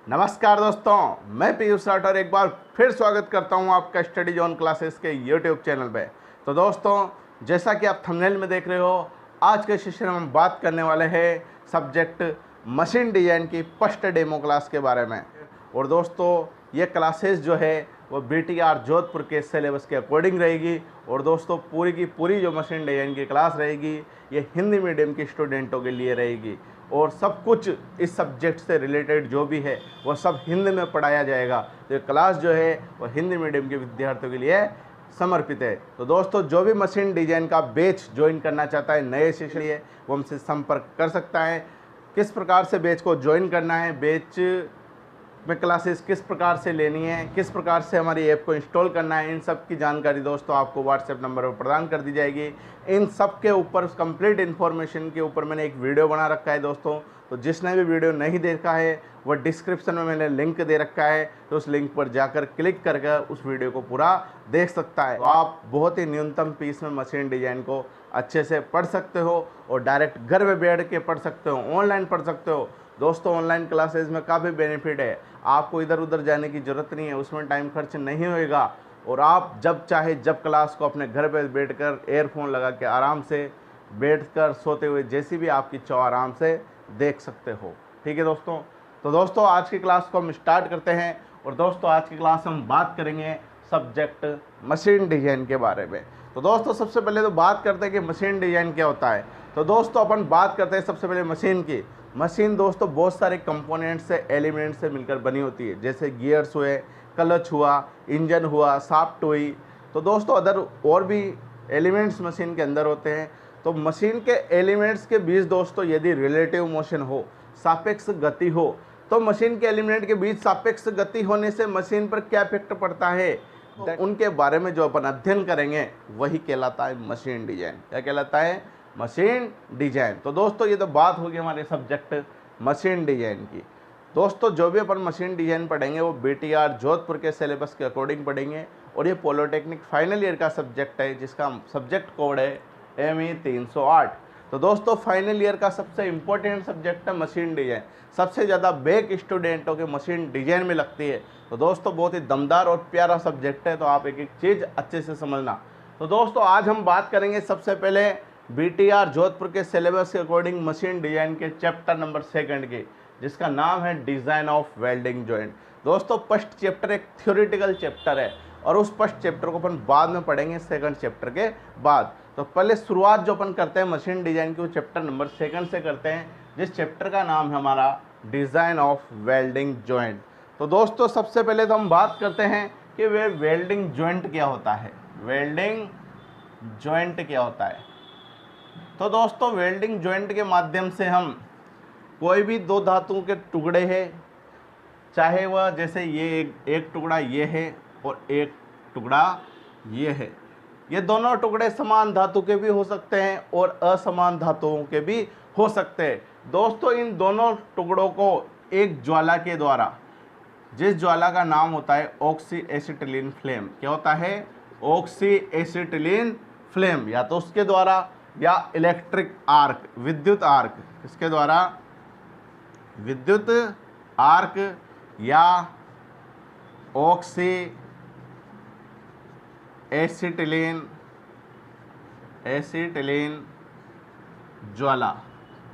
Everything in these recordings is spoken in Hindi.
नमस्कार दोस्तों, मैं पीयूष राठौर एक बार फिर स्वागत करता हूं आपका स्टडी जोन क्लासेस के यूट्यूब चैनल पे। तो दोस्तों, जैसा कि आप थंबनेल में देख रहे हो, आज के सेशन में हम बात करने वाले हैं सब्जेक्ट मशीन डिजाइन की फर्स्ट डेमो क्लास के बारे में। और दोस्तों, ये क्लासेस जो है वो BTR जोधपुर के सिलेबस के अकॉर्डिंग रहेगी। और दोस्तों, पूरी की पूरी जो मशीन डिजाइन की क्लास रहेगी ये हिंदी मीडियम के स्टूडेंटों के लिए रहेगी। और सब कुछ इस सब्जेक्ट से रिलेटेड जो भी है वो सब हिंदी में पढ़ाया जाएगा। तो ये क्लास जो है वो हिंदी मीडियम के विद्यार्थियों के लिए समर्पित है। तो दोस्तों, जो भी मशीन डिजाइन का बैच ज्वाइन करना चाहता है नए सेशन लिए, वो हमसे संपर्क कर सकता है। किस प्रकार से बैच को ज्वाइन करना है, बैच में क्लासेस किस प्रकार से लेनी है, किस प्रकार से हमारी ऐप को इंस्टॉल करना है, इन सब की जानकारी दोस्तों आपको व्हाट्सएप नंबर पर प्रदान कर दी जाएगी। इन सब के ऊपर कंप्लीट इन्फॉर्मेशन के ऊपर मैंने एक वीडियो बना रखा है दोस्तों। तो जिसने भी वीडियो नहीं देखा है वह डिस्क्रिप्शन में मैंने लिंक दे रखा है, तो उस लिंक पर जाकर क्लिक करके उस वीडियो को पूरा देख सकता है। तो आप बहुत ही न्यूनतम फीस में मशीन डिजाइन को अच्छे से पढ़ सकते हो और डायरेक्ट घर में बैठ के पढ़ सकते हो, ऑनलाइन पढ़ सकते हो। दोस्तों, ऑनलाइन क्लासेस में काफ़ी बेनिफिट है, आपको इधर उधर जाने की ज़रूरत नहीं है, उसमें टाइम खर्च नहीं होएगा। और आप जब चाहे जब क्लास को अपने घर पर बैठकर एयरफोन लगा के आराम से बैठकर सोते हुए जैसी भी आपकी इच्छा आराम से देख सकते हो। ठीक है दोस्तों। तो दोस्तों, आज की क्लास को हम स्टार्ट करते हैं। और दोस्तों, आज की क्लास हम बात करेंगे सब्जेक्ट मशीन डिजाइन के बारे में। तो दोस्तों, सबसे पहले तो बात करते हैं कि मशीन डिजाइन क्या होता है। तो दोस्तों, अपन बात करते हैं सबसे पहले मशीन की। मशीन दोस्तों बहुत सारे कंपोनेंट से, एलिमेंट से मिलकर बनी होती है, जैसे गियर्स हुए, क्लच हुआ, इंजन हुआ, शाफ्ट हुई। तो दोस्तों, अदर और भी एलिमेंट्स मशीन के अंदर होते हैं। तो मशीन के एलिमेंट्स के बीच दोस्तों यदि रिलेटिव मोशन हो, सापेक्ष गति हो, तो मशीन के एलिमेंट के बीच सापेक्ष गति होने से मशीन पर क्या इफेक्ट पड़ता है, तो उनके बारे में जो अपन अध्ययन करेंगे वही कहलाता है मशीन डिजाइन। क्या कहलाता है? Machine design. तो दोस्तों, ये तो बात होगी हमारे सब्जेक्ट मशीन डिजाइन की। दोस्तों, जो भी अपन मशीन डिजाइन पढ़ेंगे वो BTR जोधपुर के सिलेबस के अकॉर्डिंग पढ़ेंगे। और ये पॉलिटेक्निक फाइनल ईयर का सब्जेक्ट है, जिसका सब्जेक्ट कोड है ME 308। तो दोस्तों, फाइनल ईयर का सबसे इम्पोर्टेंट सब्जेक्ट है मशीन डिजाइन। सबसे ज़्यादा बैक स्टूडेंटों के मशीन डिजाइन में लगती है। तो दोस्तों, बहुत ही दमदार और प्यारा सब्जेक्ट है, तो आप एक एक चीज़ अच्छे से समझना। तो दोस्तों, आज हम बात करेंगे सबसे पहले BTR जोधपुर के सिलेबस के अकॉर्डिंग मशीन डिजाइन के चैप्टर नंबर 2 की, जिसका नाम है डिज़ाइन ऑफ वेल्डिंग जॉइंट। दोस्तों, फर्स्ट चैप्टर एक थ्योरेटिकल चैप्टर है और उस फर्स्ट चैप्टर को अपन बाद में पढ़ेंगे सेकंड चैप्टर के बाद। तो पहले शुरुआत जो अपन करते हैं मशीन डिजाइन की वो चैप्टर नंबर 2 से करते हैं, जिस चैप्टर का नाम है हमारा डिज़ाइन ऑफ वेल्डिंग जॉइंट। तो दोस्तों, सबसे पहले तो हम बात करते हैं कि वे वेल्डिंग जॉइंट क्या होता है। वेल्डिंग जॉइंट क्या होता है? तो दोस्तों, वेल्डिंग जॉइंट के माध्यम से हम कोई भी दो धातुओं के टुकड़े हैं, चाहे वह जैसे ये एक टुकड़ा ये है और एक टुकड़ा ये है, ये दोनों टुकड़े समान धातु के भी हो सकते हैं और असमान धातुओं के भी हो सकते हैं। दोस्तों, इन दोनों टुकड़ों को एक ज्वाला के द्वारा, जिस ज्वाला का नाम होता है ऑक्सी एसिटिलीन फ्लेम, क्या होता है? ऑक्सी एसिटिलीन फ्लेम, या तो उसके द्वारा या इलेक्ट्रिक आर्क, विद्युत आर्क, किसके द्वारा? विद्युत आर्क या ऑक्सी एसिटिलीन ज्वाला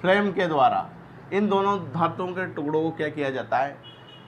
फ्लेम के द्वारा इन दोनों धातुओं के टुकड़ों को क्या किया जाता है?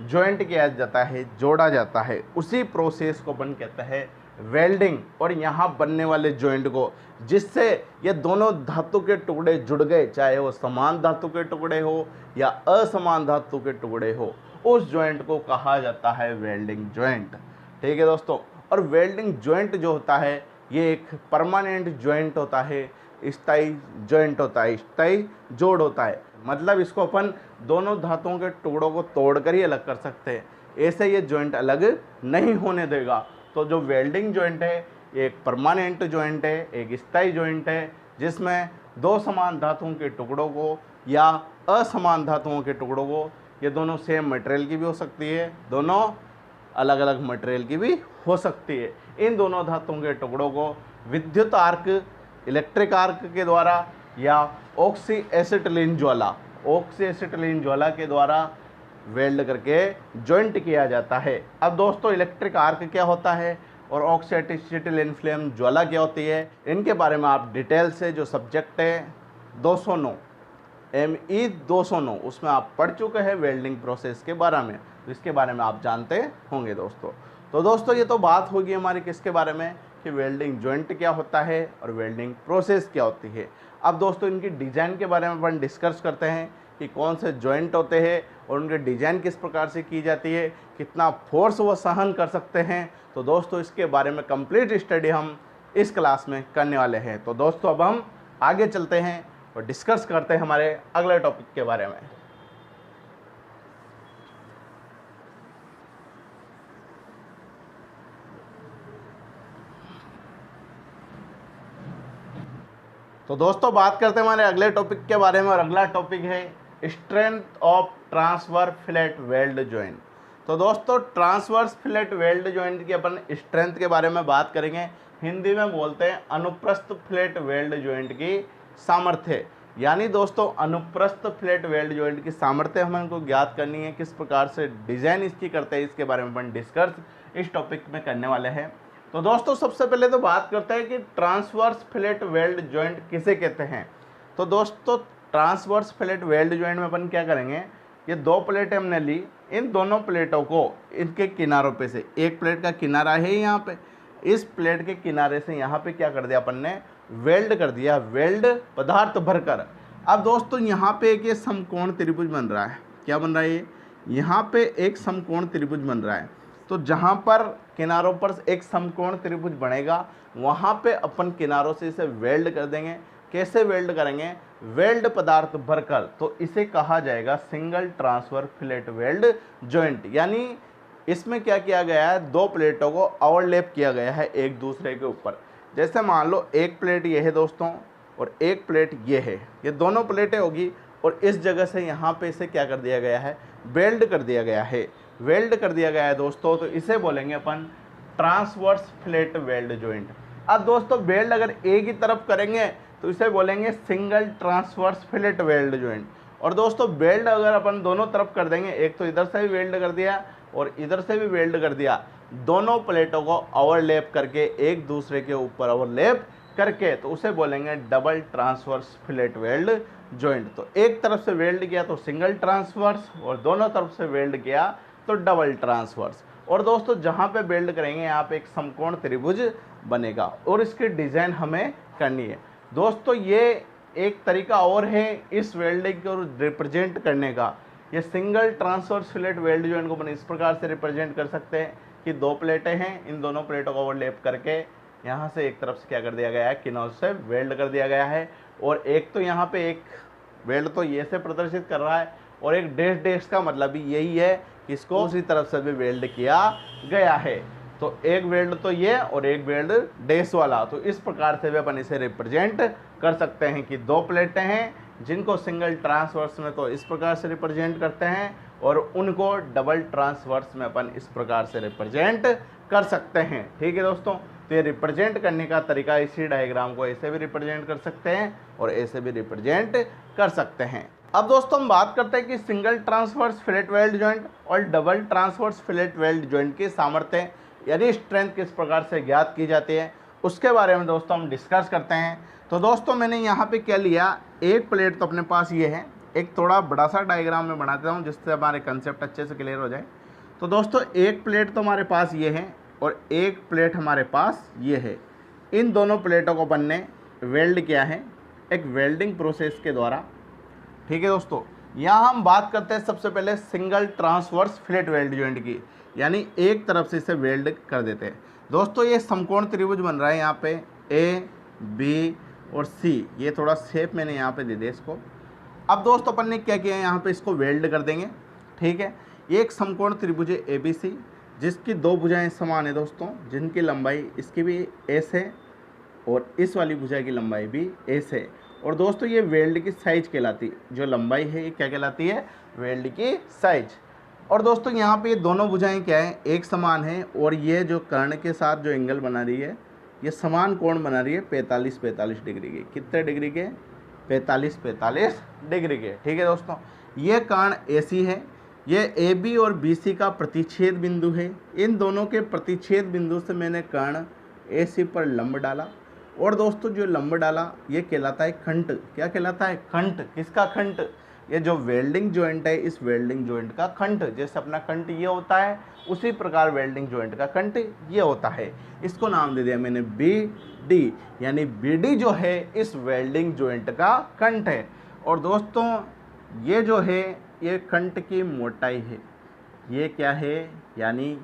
जॉइंट किया जाता है, जोड़ा जाता है। उसी प्रोसेस को अपन कहते हैं वेल्डिंग। और यहाँ बनने वाले जॉइंट को, जिससे ये दोनों धातु के टुकड़े जुड़ गए, चाहे वो समान धातु के टुकड़े हो या असमान धातु के टुकड़े हो, उस जॉइंट को कहा जाता है वेल्डिंग जॉइंट। ठीक है दोस्तों। और वेल्डिंग जॉइंट जो होता है ये एक परमानेंट जॉइंट होता है, स्थायी जॉइंट होता है, स्थायी जोड़ होता है। मतलब इसको अपन दोनों धातुओं के टुकड़ों को तोड़कर ही अलग कर सकते हैं, ऐसे ये जॉइंट अलग नहीं होने देगा। तो जो वेल्डिंग जॉइंट है ये एक परमानेंट जॉइंट है, एक स्थायी जॉइंट है, जिसमें दो समान धातुओं के टुकड़ों को या असमान धातुओं के टुकड़ों को, ये दोनों सेम मटेरियल की भी हो सकती है, दोनों अलग अलग मटेरियल की भी हो सकती है, इन दोनों धातुओं के टुकड़ों को विद्युत आर्क, इलेक्ट्रिक आर्क के द्वारा या ऑक्सी एसिटिलीन ज्वाला के द्वारा वेल्ड करके जॉइंट किया जाता है। अब दोस्तों इलेक्ट्रिक आर्क क्या होता है और ऑक्सीडाइज्ड फ्लेम ज्वाला क्या होती है, इनके बारे में आप डिटेल से जो सब्जेक्ट है 209 ME 209 उसमें आप पढ़ चुके हैं वेल्डिंग प्रोसेस के बारे में, तो इसके बारे में आप जानते होंगे दोस्तों। तो दोस्तों ये तो बात होगी हमारी किसके बारे में कि वेल्डिंग जॉइंट क्या होता है और वेल्डिंग प्रोसेस क्या होती है। अब दोस्तों इनकी डिज़ाइन के बारे में अपन डिस्कस करते हैं कि कौन से जॉइंट होते हैं और उनके डिज़ाइन किस प्रकार से की जाती है, कितना फोर्स वो सहन कर सकते हैं। तो दोस्तों इसके बारे में कंप्लीट स्टडी हम इस क्लास में करने वाले हैं। तो दोस्तों अब हम आगे चलते हैं और डिस्कस करते हैं हमारे अगले टॉपिक के बारे में। तो दोस्तों बात करते हैं हमारे अगले टॉपिक के बारे में और अगला टॉपिक है strength of transverse fillet weld joint. तो दोस्तों ट्रांसवर्स फिलेट वेल्ड जॉइंट की अपन स्ट्रेंथ के बारे में बात करेंगे। हिंदी में बोलते हैं अनुप्रस्थ फिलेट वेल्ड जॉइंट की सामर्थ्य। यानी दोस्तों अनुप्रस्थ फिलेट वेल्ड जॉइंट की सामर्थ्य हमको ज्ञात करनी है, किस प्रकार से डिज़ाइन इसकी करते हैं, इसके बारे में अपन डिस्कस इस टॉपिक में करने वाले हैं। तो दोस्तों सबसे पहले तो बात करते हैं कि ट्रांसवर्स फिलेट वेल्ड जॉइंट किसे कहते हैं। तो दोस्तों ट्रांसवर्स फिलेट वेल्ड जॉइंट में अपन क्या करेंगे, ये दो प्लेटें हमने ली, इन दोनों प्लेटों को इनके किनारों पे से, एक प्लेट का किनारा है यहाँ पे, इस प्लेट के किनारे से यहाँ पे क्या कर दिया अपन ने, वेल्ड कर दिया, वेल्ड पदार्थ भरकर। अब दोस्तों यहाँ पे एक ये समकोण त्रिभुज बन रहा है, क्या बन रहा है ये, यहाँ पे एक समकोण त्रिभुज बन रहा है। तो जहाँ पर किनारों पर एक समकोण त्रिभुज बनेगा वहाँ पे अपन किनारों से इसे वेल्ड कर देंगे। कैसे वेल्ड करेंगे, वेल्ड पदार्थ भरकर। तो इसे कहा जाएगा single transfer fillet weld joint. यानी इसमें क्या किया गया है, दो प्लेटों को ओवरलैप किया गया है एक दूसरे के ऊपर। जैसे मान लो एक प्लेट ये है दोस्तों और एक प्लेट ये है, ये दोनों प्लेटें होगी और इस जगह से यहाँ पे इसे क्या कर दिया गया है, वेल्ड कर दिया गया है, वेल्ड कर दिया गया है दोस्तों। तो इसे बोलेंगे अपन ट्रांसवर्स फिलेट वेल्ड जॉइंट। अब दोस्तों वेल्ड अगर एक ही तरफ करेंगे तो इसे बोलेंगे single transverse fillet weld joint. और दोस्तों वेल्ड अगर अपन दोनों तरफ कर देंगे, एक तो इधर से भी वेल्ड कर दिया और इधर से भी वेल्ड कर दिया, दोनों प्लेटों को ओवरलैप करके एक दूसरे के ऊपर ओवरलैप करके, तो उसे बोलेंगे double transverse fillet weld joint. तो एक तरफ से वेल्ड किया तो सिंगल ट्रांसवर्स और दोनों तरफ से वेल्ड किया तो डबल ट्रांसवर्स। और दोस्तों जहाँ पे वेल्ड करेंगे यहाँ पे एक समकोण त्रिभुज बनेगा और इसकी डिज़ाइन हमें करनी है। दोस्तों ये एक तरीका और है इस वेल्डिंग को रिप्रेजेंट करने का। ये single transverse fillet weld joint को अपन इस प्रकार से रिप्रेजेंट कर सकते हैं कि दो प्लेटें हैं, इन दोनों प्लेटों को ओवरलैप करके यहाँ से एक तरफ से क्या कर दिया गया है, किनारों से वेल्ड कर दिया गया है। और एक तो यहाँ पे एक वेल्ड तो ये से प्रदर्शित कर रहा है और एक डैश डैश का मतलब भी यही है कि इसको उसी तरफ से भी वेल्ड किया गया है। तो एक वेल्ड तो ये और एक वेल्ड डैश वाला। तो इस प्रकार से भी अपन इसे रिप्रेजेंट कर सकते हैं कि दो प्लेटें हैं जिनको सिंगल ट्रांसवर्स में तो इस प्रकार से रिप्रेजेंट करते हैं और उनको डबल ट्रांसवर्स में अपन इस प्रकार से रिप्रेजेंट कर सकते हैं। ठीक है दोस्तों, तो ये रिप्रेजेंट करने का तरीका, इसी डायग्राम को ऐसे भी रिप्रेजेंट कर सकते हैं और ऐसे भी रिप्रेजेंट कर सकते हैं। अब दोस्तों हम बात करते हैं कि single transverse fillet weld joint और double transverse fillet weld joint की सामर्थ्य यानी स्ट्रेंथ किस प्रकार से ज्ञात की जाती है उसके बारे में दोस्तों हम डिस्कस करते हैं। तो दोस्तों मैंने यहाँ पे क्या लिया, एक प्लेट तो अपने पास ये है, एक थोड़ा बड़ा सा डायग्राम में बना देता हूँ जिससे हमारे कंसेप्ट अच्छे से क्लियर हो जाए। तो दोस्तों एक प्लेट तो हमारे पास ये है और एक प्लेट हमारे पास ये है। इन दोनों प्लेटों को अपन ने वेल्ड किया है एक वेल्डिंग प्रोसेस के द्वारा। ठीक है दोस्तों, यहाँ हम बात करते हैं सबसे पहले single transverse fillet weld joint की, यानी एक तरफ से इसे वेल्ड कर देते हैं। दोस्तों ये समकोण त्रिभुज बन रहा है यहाँ पे ए बी और सी, ये थोड़ा शेप मैंने यहाँ पे दे दिया इसको। अब दोस्तों अपन ने क्या किया है, यहाँ पे इसको वेल्ड कर देंगे। ठीक है, ये एक समकोण त्रिभुज है ए बी सी जिसकी दो भुजाएं समान है दोस्तों, जिनकी लंबाई इसकी भी एस है और इस वाली भुजा की लंबाई भी एस है। और दोस्तों ये वेल्ड की साइज कहलाती है, जो लंबाई है ये क्या कहलाती है, वेल्ड की साइज। और दोस्तों यहाँ पे ये दोनों भुजाएं क्या है, एक समान है और ये जो कर्ण के साथ जो एंगल बना रही है ये समान कोण बना रही है 45 डिग्री के। कितने डिग्री के, 45 डिग्री के। ठीक है दोस्तों, ये कर्ण AC है, ये ए बी और बी सी का प्रतिच्छेद बिंदु है। इन दोनों के प्रतिच्छेद बिंदु से मैंने कर्ण ए सी पर लंब डाला, और दोस्तों जो लंब डाला ये कहलाता है खंड। क्या कहलाता है? खंड। किसका खंड? ये जो वेल्डिंग जॉइंट है, इस वेल्डिंग जॉइंट का खंड। जैसे अपना खंड ये होता है, उसी प्रकार वेल्डिंग जॉइंट का खंड ये होता है। इसको नाम दे दिया मैंने बी डी, यानी बी डी जो है इस वेल्डिंग जॉइंट का खंड है। और दोस्तों ये जो है ये खंड की मोटाई है। ये क्या है? यानी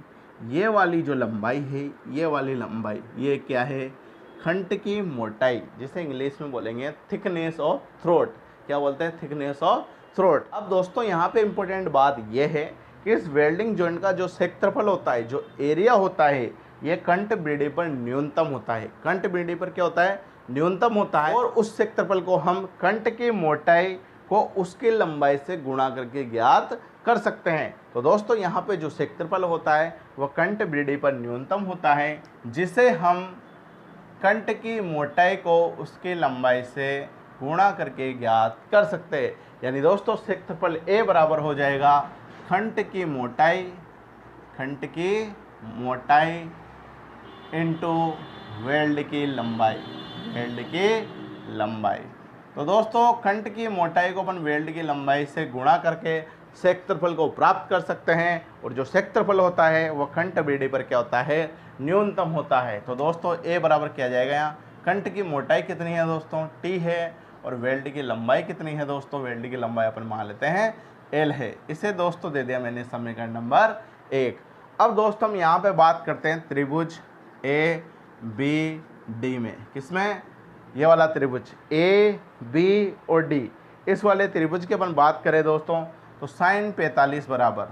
ये वाली जो लंबाई है, ये वाली लंबाई, ये क्या है? खंड की मोटाई, जिसे इंग्लिश में बोलेंगे थिकनेस ऑफ थ्रोट। क्या बोलते हैं? Thickness of throat. अब दोस्तों यहाँ पे इंपॉर्टेंट बात यह है कि इस वेल्डिंग जॉइंट का जो क्षेत्रफल होता है, जो एरिया होता है, ये कंठ बीडी पर न्यूनतम होता है। कंठ बीडी पर क्या होता है? न्यूनतम होता है। और उस क्षेत्रफल को हम कंठ की मोटाई को उसकी लंबाई से गुणा करके ज्ञात कर सकते हैं। तो दोस्तों यहाँ पे जो क्षेत्रफल होता है वह कंठ बीडी पर न्यूनतम होता है, जिसे हम कंठ की मोटाई को उसकी लंबाई से गुणा करके ज्ञात कर सकते हैं। यानी दोस्तों क्षेत्रफल ए बराबर हो जाएगा खंड की मोटाई इंटू वेल्ड की लंबाई। तो दोस्तों खंड की मोटाई को अपन वेल्ड की लंबाई से गुणा करके क्षेत्रफल को प्राप्त कर सकते हैं। और जो क्षेत्रफल होता है वह खंड बीडी पर क्या होता है? न्यूनतम होता है। तो दोस्तों ए बराबर किया जाएगा यहाँ, खंड की मोटाई कितनी है दोस्तों? टी है। और वेल्ड की लंबाई कितनी है दोस्तों? वेल्ड की लंबाई अपन मान लेते हैं एल है। इसे दोस्तों दे दिया मैंने समीकरण नंबर 1। अब दोस्तों हम यहाँ पे बात करते हैं त्रिभुज ए बी डी में। किसमें? ये वाला त्रिभुज ए बी और डी, इस वाले त्रिभुज की अपन बात करें दोस्तों तो साइन 45 बराबर,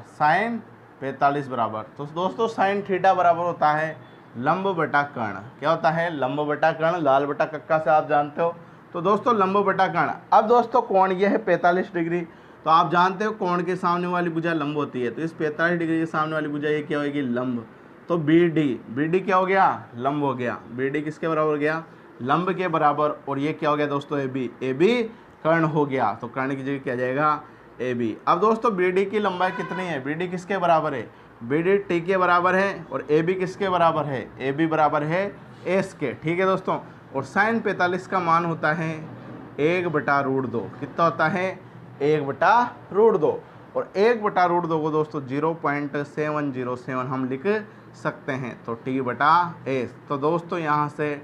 तो दोस्तों साइन थीटा बराबर होता है लंब बटा कर्ण। क्या होता है? लंब बटा कर्ण। लाल बटा कक्का से आप जानते हो। तो दोस्तों लंब बटा कर्ण। अब दोस्तों कोण ये है 45 डिग्री, तो आप जानते हो कोण के सामने वाली भुजा लंब होती है, तो इस 45 डिग्री के सामने वाली भुजा ये क्या होगी? लंब। तो बी डी क्या हो गया? लंब हो गया। बी डी किसके बराबर हो गया? लंब के बराबर। और ये क्या हो गया दोस्तों? ए बी कर्ण हो गया। तो कर्ण की जगह क्या जाएगा? A B. अब दोस्तों बी डी की लंबाई कितनी है? बी डी किसके बराबर है? बी डी टी के बराबर है। और ए बी किसके बराबर है? ए बी बराबर है एस के। ठीक है दोस्तों। और साइन 45 का मान होता है 1/√2। कितना होता है? 1/√2। और 1/√2 को दोस्तों 0.707 हम लिख सकते हैं। तो T/S। तो दोस्तों यहाँ से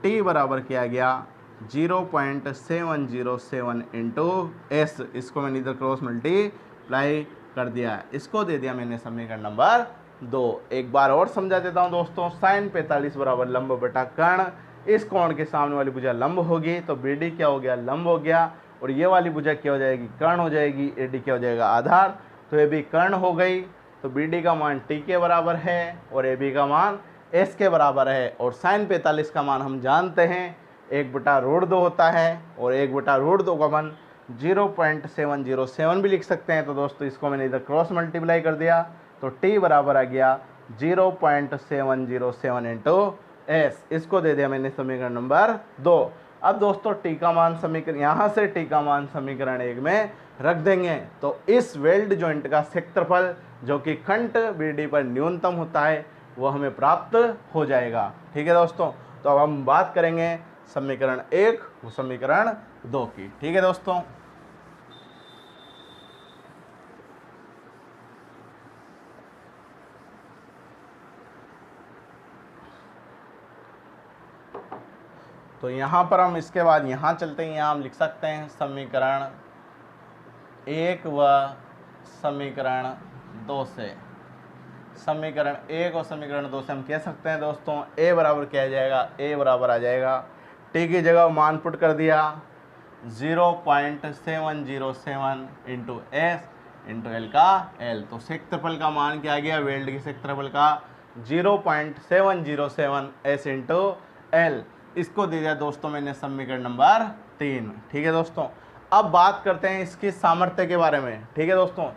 T बराबर किया गया 0.707 इंटू एस। इसको मैंने इधर क्रॉस मल्टीप्लाई कर दिया। इसको दे दिया मैंने समीकरण नंबर 2। एक बार और समझा देता हूँ दोस्तों। साइन 45 बराबर लंब बटा कर्ण। इस कोण के सामने वाली भुजा लंब होगी, तो बी डी क्या हो गया? लंब हो गया। और ये वाली भुजा क्या हो जाएगी? कर्ण हो जाएगी। ए डी क्या हो जाएगा? आधार। तो ए बी कर्ण हो गई। तो बी डी का मान टी के बराबर है और ए बी का मान एस के बराबर है। और साइन 45 का मान हम जानते हैं 1/√2 होता है। और 1/√2 का मान 0.707 भी लिख सकते हैं। तो दोस्तों इसको मैंने इधर क्रॉस मल्टीप्लाई कर दिया, तो टी बराबर आ गया 0.707 इंटू एस। इसको दे दिया मैंने समीकरण नंबर 2। अब दोस्तों टी का मान समीकरण, यहाँ से टी का मान समीकरण 1 में रख देंगे, तो इस वेल्ड जॉइंट का क्षेत्रफल जो कि खंड बी डी पर न्यूनतम होता है वो हमें प्राप्त हो जाएगा। ठीक है दोस्तों। तो अब हम बात करेंगे समीकरण 1 व समीकरण 2 की। ठीक है दोस्तों। तो यहाँ पर हम इसके बाद यहाँ चलते हैं। यहाँ हम लिख सकते हैं समीकरण 1 व समीकरण 2 से। समीकरण 1 और समीकरण 2 से हम कह सकते हैं दोस्तों ए बराबर क्या आ जाएगा? ए बराबर आ जाएगा टी की जगह मान पुट कर दिया 0.707 इंटू एस इंटू एल का एल। तो क्षेत्रफल का मान क्या आ गया? वेल्ड के क्षेत्रफल का 0.707 एस इंटू एल। इसको दे दिया दोस्तों मैंने समीकरण नंबर 3। ठीक है दोस्तों। अब बात करते हैं इसकी सामर्थ्य के बारे में। ठीक है दोस्तों।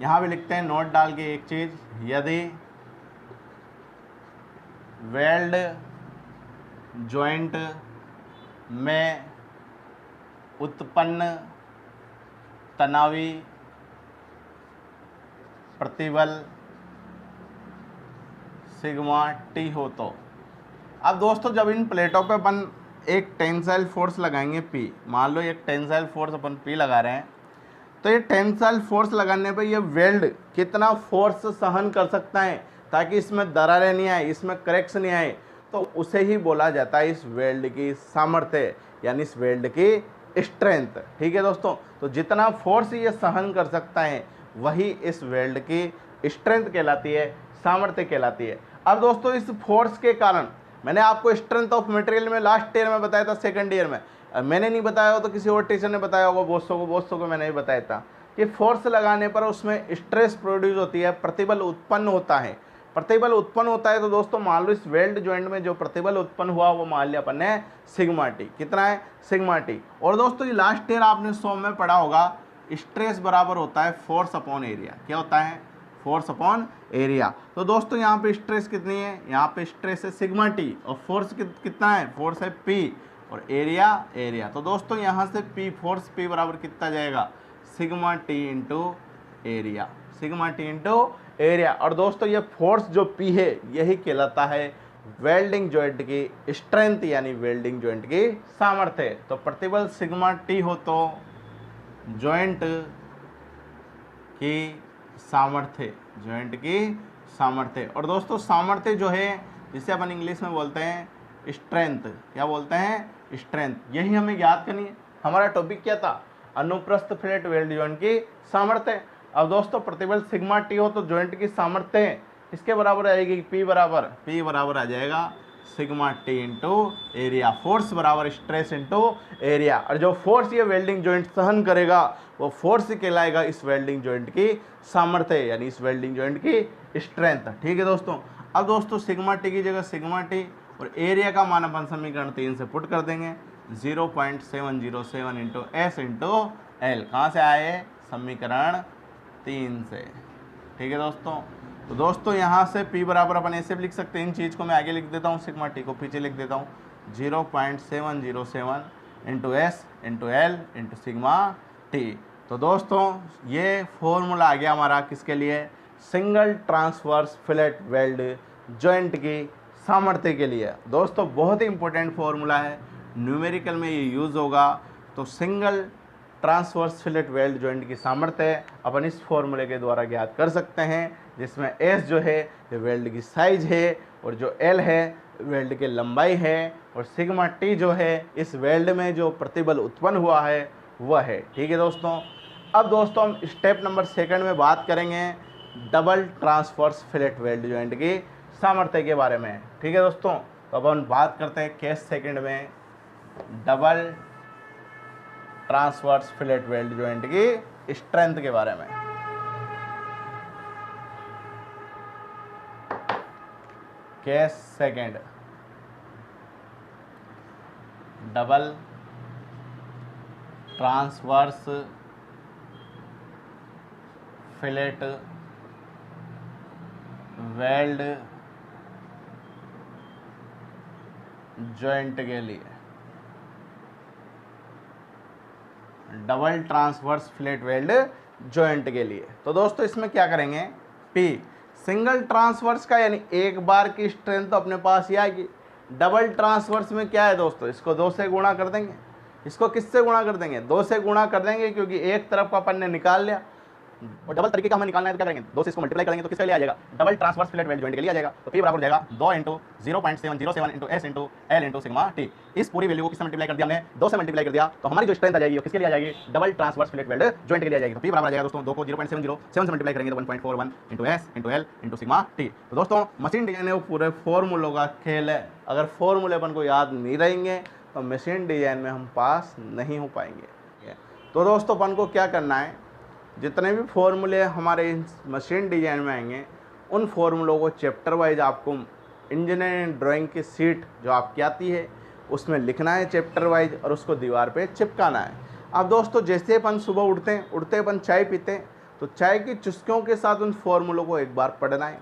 यहाँ भी लिखते हैं नोट डाल के एक चीज़, यदि वेल्ड जॉइंट में उत्पन्न तनावी प्रतिबल सिग्मा टी हो तो अब दोस्तों जब इन प्लेटों पे अपन एक टेंसाइल फोर्स लगाएंगे P, मान लो एक टेंसाइल फोर्स अपन P लगा रहे हैं, तो ये टेंसाइल फोर्स लगाने पे ये वेल्ड कितना फोर्स सहन कर सकता है ताकि इसमें दरारें नहीं आए, इसमें क्रैक्स नहीं आए, तो उसे ही बोला जाता है इस वेल्ड की सामर्थ्य, यानी इस वेल्ड की स्ट्रेंथ। ठीक है दोस्तों, तो जितना फोर्स ये सहन कर सकता है वही इस वेल्ड की स्ट्रेंथ कहलाती है, सामर्थ्य कहलाती है। अब दोस्तों इस फोर्स के कारण, मैंने आपको स्ट्रेंथ ऑफ मटेरियल में लास्ट ईयर में बताया था, सेकंड ईयर में मैंने नहीं बताया हो तो किसी और टीचर ने बताया होगा, बोस्तों को मैंने ही बताया था कि फोर्स लगाने पर उसमें स्ट्रेस प्रोड्यूस होती है, प्रतिबल उत्पन्न होता है। प्रतिबल उत्पन्न होता है तो दोस्तों मान लो इस वेल्ड जॉइंट में जो प्रतिबल उत्पन्न हुआ वो मान लिया अपन ने सिग्मा टी। कितना है? Sigma T. और दोस्तों ये लास्ट ईयर आपने 100 में पढ़ा होगा, स्ट्रेस बराबर होता है फोर्स अपॉन एरिया। क्या होता है? Force upon area. तो दोस्तों यहाँ पे स्ट्रेस कितनी है? यहाँ पे स्ट्रेस है सिग्मा टी, और फोर्स कितना है? फोर्स है पी, और एरिया। तो दोस्तों यहाँ से पी, फोर्स पी बराबर कितना जाएगा? Sigma T into area, sigma T into area. और दोस्तों ये फोर्स जो पी है यही कहलाता है वेल्डिंग जॉइंट की स्ट्रेंथ, यानी वेल्डिंग जॉइंट की सामर्थ्य। तो प्रतिबल सिग्मा टी हो तो जॉइंट की सामर्थ्य, जॉइंट की सामर्थ्य। और दोस्तों सामर्थ्य जो है जिसे अपन इंग्लिश में बोलते हैं स्ट्रेंथ, क्या बोलते हैं? स्ट्रेंथ। यही हमें याद करनी है। हमारा टॉपिक क्या था? अनुप्रस्थ फ्लैट वेल्ड जॉइंट की सामर्थ्य। अब दोस्तों प्रतिबल सिग्मा टी हो तो जॉइंट की सामर्थ्य इसके बराबर आएगी पी बराबर आ जाएगा sigma T into area. Force बराबर स्ट्रेस इंटू एरिया। और जो फोर्स ये वेल्डिंग जॉइंट सहन करेगा वो फोर्स कहलाएगा इस वेल्डिंग जॉइंट की सामर्थ्य, यानी इस वेल्डिंग जॉइंट की स्ट्रेंथ। ठीक है दोस्तों। अब दोस्तों सिग्मा टी की जगह सिग्मा टी और एरिया का मान अपन समीकरण 3 से पुट कर देंगे, 0.707 इंटू एस इंटू एल। कहाँ से आए? समीकरण 3 से। ठीक है दोस्तों। तो दोस्तों यहाँ से P बराबर अपन ऐसे भी लिख सकते हैं, इन चीज़ को मैं आगे लिख देता हूँ, सिग्मा टी को पीछे लिख देता हूँ, 0.707 into S into L into sigma T. तो दोस्तों ये फॉर्मूला आ गया हमारा किसके लिए? Single transverse fillet weld joint की सामर्थ्य के लिए। दोस्तों बहुत ही इंपॉर्टेंट फॉर्मूला है, न्यूमेरिकल में ये यूज़ होगा। तो single transverse fillet weld joint की सामर्थ्य अपन इस फॉर्मूले के द्वारा ज्ञात कर सकते हैं, जिसमें एस जो है ये वेल्ड की साइज है, और जो एल है वेल्ड की लंबाई है, और सिग्मा टी जो है इस वेल्ड में जो प्रतिबल उत्पन्न हुआ है वह है। ठीक है दोस्तों। अब दोस्तों हम स्टेप नंबर 2 में बात करेंगे double transverse fillet weld joint की सामर्थ्य के बारे में। ठीक है दोस्तों। तो अब हम बात करते हैं केस 2 में double transverse fillet weld joint की स्ट्रेंथ के बारे में। Case 2 double transverse fillet weld joint के लिए, double transverse fillet weld joint के लिए। तो दोस्तों इसमें क्या करेंगे? P सिंगल ट्रांसवर्स का यानी एक बार की स्ट्रेंथ तो अपने पास ही आएगी। डबल ट्रांसवर्स में क्या है दोस्तों? इसको 2 से गुणा कर देंगे। इसको किससे गुणा कर देंगे? 2 से गुणा कर देंगे, क्योंकि एक तरफ का अपन ने निकाल लिया और डबल तरीके का हमें निकालना है तो क्या करेंगे? 2 से इसको मल्टीप्लाई करेंगे तो किसके लिए आ जाएगा? Double transverse fillet weld joint के लिए आ जाएगा। तो P बराबर हो जाएगा 2 into 0.707 into S into L into sigma T. इस पूरी वैल्यू को किससे मल्टीप्लाई कर दिया हमने? 2 से मल्टीप्लाई कर दिया, तो हमारी जो स्ट्रेंथ आ जाएगी वो किसके लिए आ जाएगी? Double transverse fillet weld joint के लिए आ जाएगी। तो P बराबर आ जाएगा दोस्तों 2 को 0.707 से मल्टीप्लाई करेंगे तो 1.41 into S into L into sigma T. तो दोस्तों मशीन डिजाइन वो पूरे फॉर्मूलों का खेल है। अगर फॉर्मूले अपन को याद नहीं रहेंगे तो मशीन डिजाइन में हम पास नहीं हो पाएंगे। तो दोस्तों अपन को क्या करना है? जितने भी फॉर्मूले हमारे मशीन डिजाइन में आएंगे उन फॉर्मूलों को चैप्टर वाइज आपको इंजीनियरिंग ड्राइंग की सीट जो आपकी आती है उसमें लिखना है चैप्टर वाइज, और उसको दीवार पे चिपकाना है। अब दोस्तों जैसे अपन सुबह उठते अपन चाय पीते हैं, तो चाय की चुस्कियों के साथ उन फॉर्मूलों को एक बार पढ़ना है।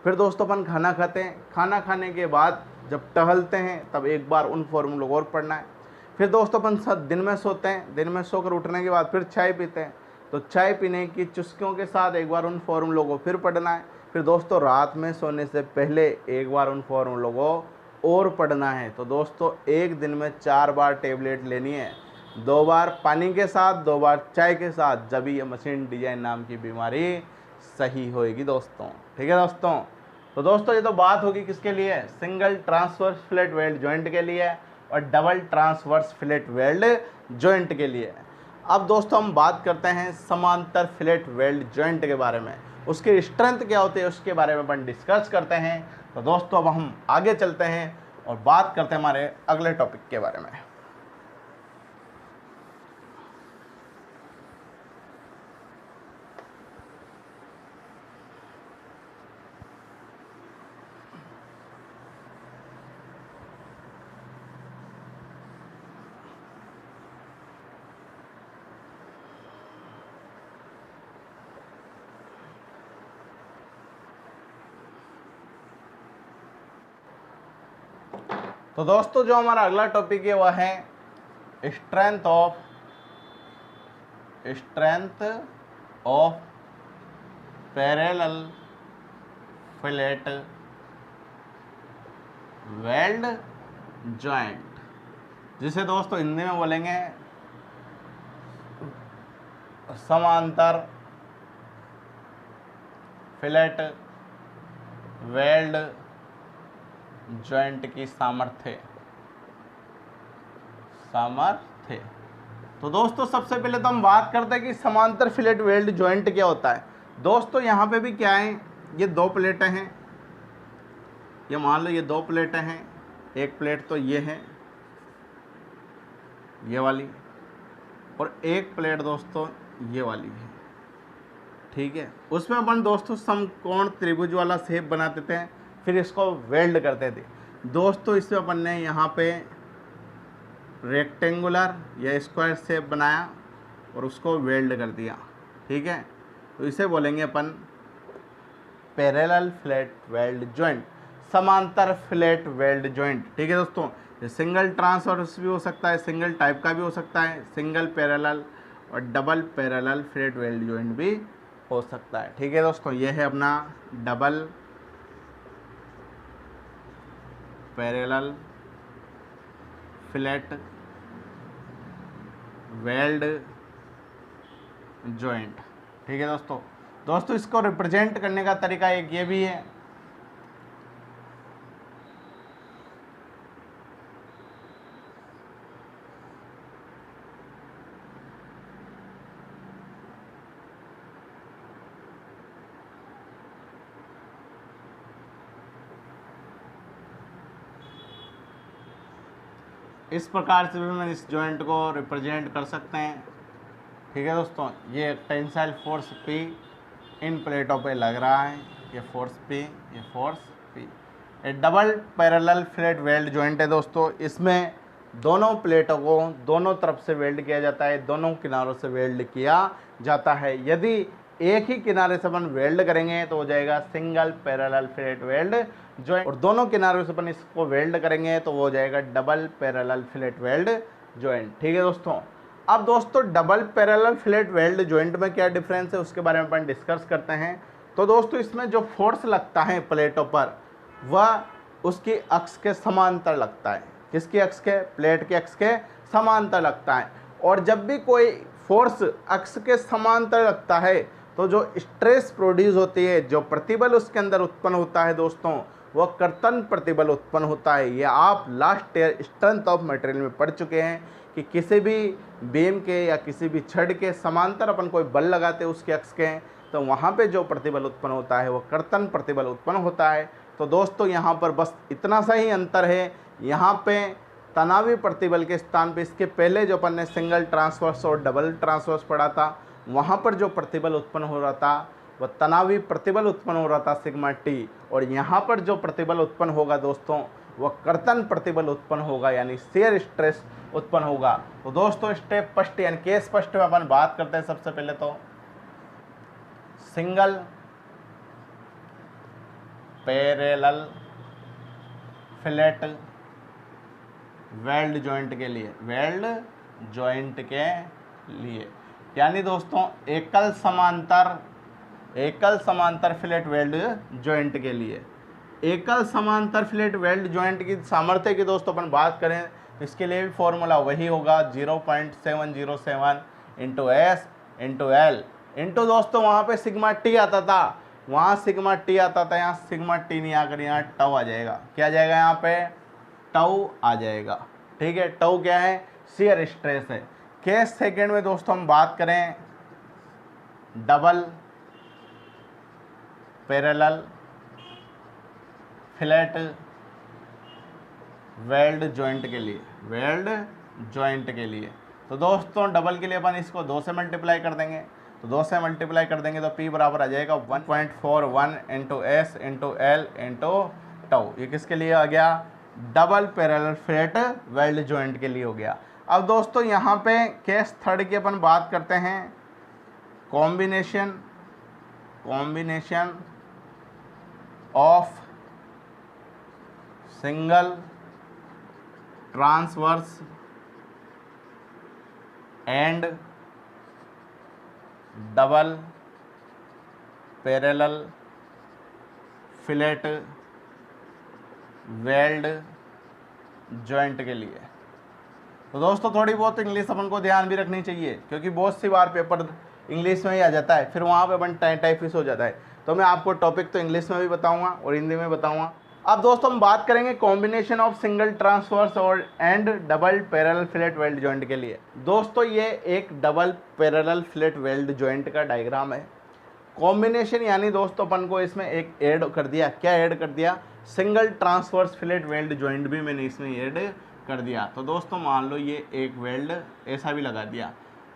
फिर दोस्तों अपन खाना खाते हैं, खाना खाने के बाद जब टहलते हैं तब एक बार उन फॉर्मूलों को और पढ़ना है। फिर दोस्तों अपन दिन में सोते हैं, दिन में सोकर उठने के बाद फिर चाय पीते हैं, तो चाय पीने की चुस्कियों के साथ एक बार उन फॉर्मूलों को फिर पढ़ना है। फिर दोस्तों रात में सोने से पहले एक बार उन फॉर्मूलों को और पढ़ना है। तो दोस्तों एक दिन में 4 बार टेबलेट लेनी है, 2 बार पानी के साथ, 2 बार चाय के साथ, जब ये मशीन डिजाइन नाम की बीमारी सही होएगी दोस्तों। ठीक है दोस्तों। तो दोस्तों ये तो बात होगी किसके लिए, single transverse fillet weld joint के लिए और double transverse fillet weld joint के लिए। अब दोस्तों हम बात करते हैं समांतर फिलेट वेल्ड जॉइंट के बारे में, उसकी स्ट्रेंथ क्या होती है उसके बारे में अपन डिस्कस करते हैं। तो दोस्तों अब हम आगे चलते हैं और बात करते हैं हमारे अगले टॉपिक के बारे में। तो दोस्तों जो हमारा अगला टॉपिक है वह है strength of parallel fillet weld joint, जिसे दोस्तों हिंदी में बोलेंगे समांतर फिलेट वेल्ड जॉइंट की सामर्थ्य। तो दोस्तों सबसे पहले तो हम बात करते हैं कि समांतर फिलेट वेल्ड जॉइंट क्या होता है। दोस्तों यहाँ पे भी क्या है, ये 2 प्लेटें हैं, ये मान लो ये 2 प्लेटें हैं, एक प्लेट तो ये है ये वाली, और एक प्लेट दोस्तों ये वाली है। ठीक है, उसमें अपन दोस्तों समकोण त्रिभुज वाला शेप बनाते थे, फिर इसको वेल्ड करते थे दोस्तों। इसमें अपन ने यहाँ पे रेक्टेंगुलर या स्क्वायर शेप बनाया और उसको वेल्ड कर दिया। ठीक है, तो इसे बोलेंगे अपन पैरेलल फिलेट वेल्ड जॉइंट, समांतर फिलेट वेल्ड जॉइंट। ठीक है दोस्तों, ये सिंगल ट्रांसवर्स भी हो सकता है, सिंगल टाइप का भी हो सकता है, सिंगल पैरेलल और double parallel fillet weld joint भी हो सकता है। ठीक है दोस्तों, ये है अपना double parallel fillet weld joint. ठीक है दोस्तों इसको रिप्रेजेंट करने का तरीका एक ये भी है, इस प्रकार से भी हम इस जॉइंट को रिप्रेजेंट कर सकते हैं। ठीक है दोस्तों, ये टेंसाइल फोर्स P इन प्लेटों पे लग रहा है, ये फोर्स P, ये फोर्स P। ये double parallel fillet weld joint है दोस्तों, इसमें दोनों प्लेटों को दोनों तरफ से वेल्ड किया जाता है, दोनों किनारों से वेल्ड किया जाता है। यदि एक ही किनारे से अपन वेल्ड करेंगे तो हो जाएगा single parallel fillet weld joint, और दोनों किनारों से अपन इसको वेल्ड करेंगे तो वो हो जाएगा double parallel fillet weld joint. ठीक है दोस्तों, अब दोस्तों double parallel fillet weld joint में क्या डिफरेंस है उसके बारे में अपन डिस्कस करते हैं। तो दोस्तों इसमें जो फोर्स लगता है प्लेटों पर वह उसकी अक्ष के समांतर लगता है। किसकी अक्ष के? प्लेट के अक्ष के समांतर लगता है। और जब भी कोई फोर्स अक्ष के समांतर लगता है तो जो स्ट्रेस प्रोड्यूस होती है, जो प्रतिबल उसके अंदर उत्पन्न होता है दोस्तों, वह कर्तन प्रतिबल उत्पन्न होता है। ये आप last year strength of material में पढ़ चुके हैं कि किसी भी बीम के या किसी भी छड़ के समांतर अपन कोई बल लगाते हैं उसके अक्ष के, तो वहाँ पे जो प्रतिबल उत्पन्न होता है वो कर्तन प्रतिबल उत्पन्न होता है। तो दोस्तों यहाँ पर बस इतना सा ही अंतर है, यहाँ पे तनावी प्रतिबल के स्थान पे इसके पहले जो अपन ने सिंगल ट्रांसवर्स और डबल ट्रांसवर्स पढ़ा था, वहाँ पर जो प्रतिबल उत्पन्न हो रहा था वह तनावी प्रतिबल उत्पन्न हो रहा था सिग्मा टी, और यहाँ पर जो प्रतिबल उत्पन्न होगा दोस्तों वह कर्तन प्रतिबल उत्पन्न होगा, यानी शेयर स्ट्रेस उत्पन्न होगा। तो दोस्तों स्टेप फर्स्ट यानी केस फर्स्ट में अपन बात करते हैं सबसे पहले तो single parallel fillet weld joint के लिए, वेल्ड जॉइंट के लिए यानी दोस्तों एकल समांतर फिलेट वेल्ड जॉइंट के लिए, एकल समांतर फिलेट वेल्ड जॉइंट की सामर्थ्य की दोस्तों अपन बात करें तो इसके लिए भी फॉर्मूला वही होगा 0.707 into S into L into दोस्तों वहाँ पे सिग्मा टी आता था, वहाँ सिग्मा टी आता था, यहाँ सिग्मा टी नहीं आकर यहाँ टाउ आ जाएगा। क्या आ जाएगा यहाँ पे? टाउ आ जाएगा। ठीक है, टाउ क्या है? शियर स्ट्रेस है। के सेकेंड में दोस्तों हम बात करें double parallel fillet weld joint के लिए, वेल्ड जॉइंट के लिए तो दोस्तों डबल के लिए अपन इसको 2 से मल्टीप्लाई कर देंगे, तो 2 से मल्टीप्लाई कर देंगे तो P बराबर आ जाएगा 1.41 into S into L into tau. ये किसके लिए आ गया? Double parallel fillet weld joint के लिए हो गया। अब दोस्तों यहाँ पे केस थर्ड की अपन बात करते हैं, combination of single transverse and double parallel fillet weld joint के लिए। तो दोस्तों थोड़ी बहुत इंग्लिश अपन को ध्यान भी रखनी चाहिए, क्योंकि बहुत सी बार पेपर इंग्लिश में ही आ जाता है, फिर वहाँ पे अपन टाइपिस हो जाता है। तो मैं आपको टॉपिक तो इंग्लिश में भी बताऊंगा और हिंदी में बताऊंगा। अब दोस्तों हम बात करेंगे कॉम्बिनेशन ऑफ सिंगल ट्रांसवर्स और and double parallel fillet weld joint के लिए। दोस्तों ये एक double parallel fillet weld joint का डायग्राम है। कॉम्बिनेशन यानी दोस्तों अपन को इसमें एक ऐड कर दिया, क्या ऐड कर दिया? Single transverse fillet weld joint भी मैंने इसमें ऐड कर दिया। तो दोस्तों मान लो ये एक वेल्ड ऐसा भी लगा दिया।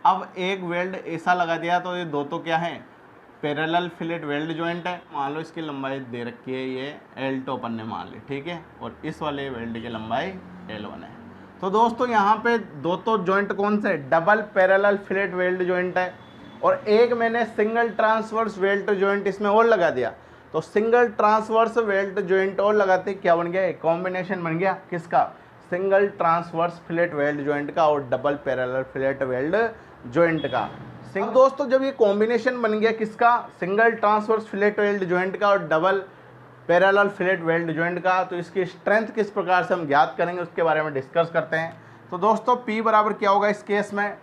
अब एक वेल्ड ऐसा लगा दिया तो ये दो तो क्या है? पैरेलल फिलेट वेल्ड जॉइंट है। मान लो इसकी लंबाई दे रखी है ये L2 अपन ने मान ली, ठीक है, और इस वाले वेल्ड की लंबाई L1 है। तो दोस्तों यहाँ पे दो तो जॉइंट कौन से? Double parallel fillet weld joint है, और एक मैंने सिंगल ट्रांसवर्स वेल्ड जॉइंट इसमें और लगा दिया। तो सिंगल ट्रांसवर्स वेल्ड जॉइंट और लगाते क्या बन गया? एक कॉम्बिनेशन बन गया किसका? Single transverse fillet weld joint का और double parallel fillet weld joint का। अब दोस्तों जब ये कॉम्बिनेशन बन गया किसका? Single transverse fillet weld joint का और double parallel fillet weld joint का, तो इसकी स्ट्रेंथ किस प्रकार से हम ज्ञात करेंगे उसके बारे में डिस्कस करते हैं। तो दोस्तों P बराबर क्या होगा इस केस में?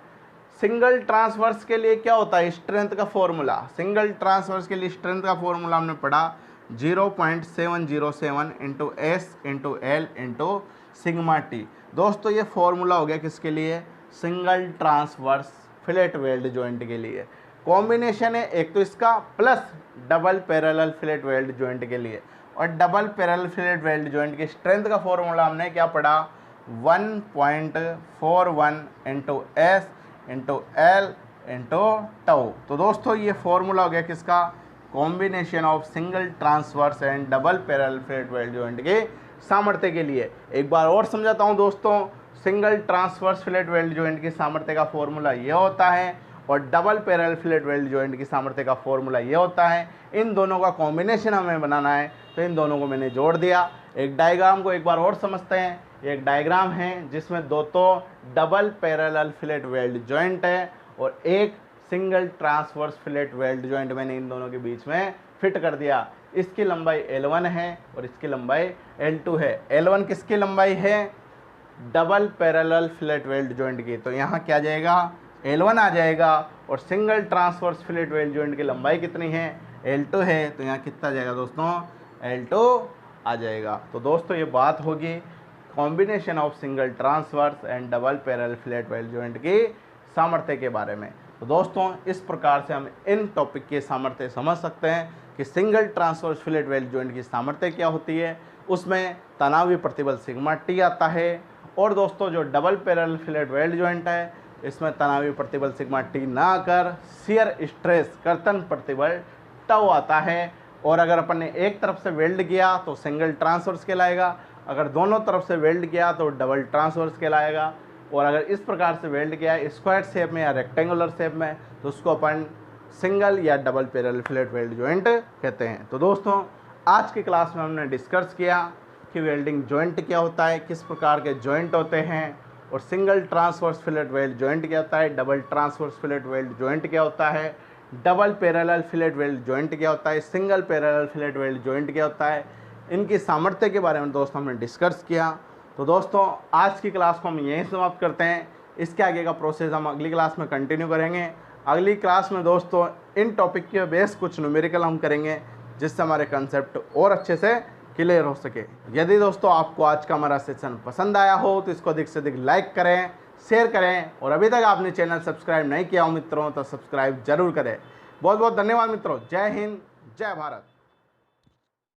सिंगल ट्रांसवर्स के लिए क्या होता है स्ट्रेंथ का फॉर्मूला? सिंगल ट्रांसवर्स के लिए स्ट्रेंथ का फॉर्मूला हमने पढ़ा 0.707 into S into L into sigma T. दोस्तों ये फॉर्मूला हो गया किसके लिए? Single transverse fillet weld joint के लिए। कॉम्बिनेशन है एक तो इसका plus double parallel fillet weld joint के लिए, और double parallel fillet weld joint की स्ट्रेंथ का फॉर्मूला हमने क्या पढ़ा? 1.41 into S into L into tau. तो दोस्तों ये फॉर्मूला हो गया किसका? Combination of single transverse and double parallel fillet weld joint के सामर्थ्य के लिए। एक बार और समझाता हूँ दोस्तों, single transverse fillet weld joint की सामर्थ्य का फॉर्मूला ये होता है, और double parallel fillet weld joint की सामर्थ्य का फॉर्मूला ये होता है। इन दोनों का कॉम्बिनेशन हमें बनाना है, तो इन दोनों को मैंने जोड़ दिया। एक डायग्राम को एक बार और समझते हैं। एक डायग्राम है जिसमें दो तो double parallel fillet weld joint है और एक single transverse fillet weld joint मैंने इन दोनों के बीच में फिट कर दिया। इसकी लंबाई L1 है और इसकी लंबाई L2 है। L1 किसकी लंबाई है? Double parallel fillet weld joint की। तो यहाँ क्या आ जाएगा? L1 आ जाएगा, और single transverse fillet weld joint की लंबाई कितनी है? L2 है। तो यहाँ कितना आ जाएगा दोस्तों? L2 आ जाएगा। तो दोस्तों ये बात होगी combination of single transverse and double parallel fillet weld joint की सामर्थ्य के बारे में। तो दोस्तों इस प्रकार से हम इन टॉपिक के सामर्थ्य समझ सकते हैं कि single transverse fillet weld joint की सामर्थ्य क्या होती है। उसमें तनावी प्रतिबल सिग्मा टी आता है, और दोस्तों जो double parallel fillet weld joint है इसमें तनावी प्रतिबल सिग्मा टी ना आकर शियर स्ट्रेस कर्तन प्रतिबल टाउ आता है। और अगर अपन ने एक तरफ से वेल्ड किया तो सिंगल ट्रांसवर्स कहलाएगा, अगर दोनों तरफ से वेल्ड किया तो डबल ट्रांसवर्स कहलाएगा, और अगर इस प्रकार से वेल्ड किया स्क्वायर शेप में या रेक्टेंगुलर शेप में तो उसको अपन सिंगल या double parallel fillet weld joint कहते हैं। तो दोस्तों आज की क्लास में हमने डिस्कस किया कि वेल्डिंग जॉइंट क्या होता है, किस प्रकार के जॉइंट होते हैं, और single transverse fillet weld joint क्या होता है, double transverse fillet weld joint क्या होता है, double parallel fillet weld joint क्या होता है, single parallel fillet weld joint क्या होता है, इनकी सामर्थ्य के बारे में दोस्तों हमने डिस्कस किया। तो दोस्तों आज की क्लास को हम यहीं समाप्त करते हैं। इसके आगे का प्रोसेस हम अगली क्लास में कंटिन्यू करेंगे। अगली क्लास में दोस्तों इन टॉपिक के बेस कुछ न्यूमेरिकल हम करेंगे, जिससे हमारे कंसेप्ट और अच्छे से क्लियर हो सके। यदि दोस्तों आपको आज का हमारा सेशन पसंद आया हो तो इसको अधिक से अधिक लाइक करें, शेयर करें, और अभी तक आपने चैनल सब्सक्राइब नहीं किया हो मित्रों तो सब्सक्राइब जरूर करें। बहुत बहुत धन्यवाद मित्रों। जय हिंद, जय भारत।